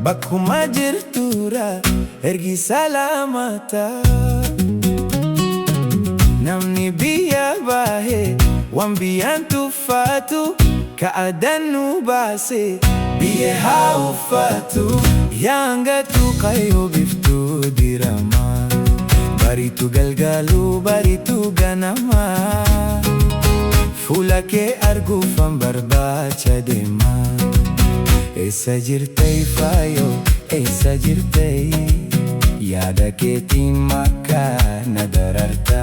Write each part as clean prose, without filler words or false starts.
bakkuma jirtuura ergi salaamata. Namni biyya bahe waan biyyaan tuffatu ka'aadaan nu baase biyya haa uffatu. Yaangatu kayyoo biftuu dirama bariitu galgaalu bariitu ganama. Fuula kee arguufan barbaacha deema. Eessa jirtay faayoo eessa jirtay yaada keetiin makkaa na dararta.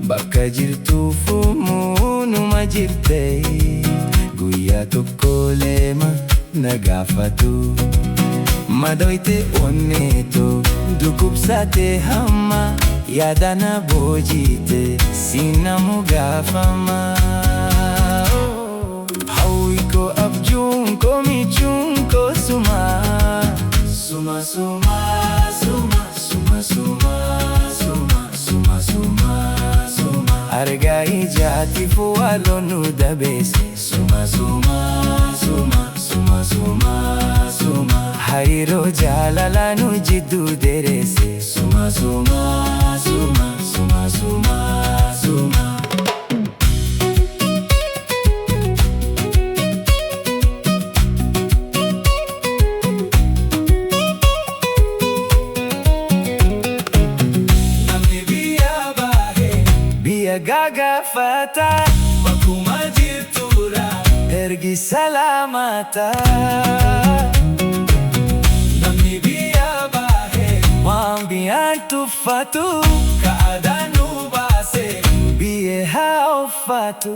Bakka jirtuufu muunuma jirtay guyyaa tokko leema na gaafatu. Madoyte onneeto dukubsate hamma yaada na boojite sinamu gaafama. Hawwiko abjuunko michuunko suma suma suma suma suma suma suma suma suma argaa ijaatifu waloon nu dabeesse suma suma suma suma suma suma hariiroo jaalalaa nu jidduu dereesse suma suma suma suma suma suma. Gagafata bakkuma jirtuura ergi salaamata. Namni biyya bahe waan biyyaan tuffatu ka'aadaan nu baase biyya haa uffatu.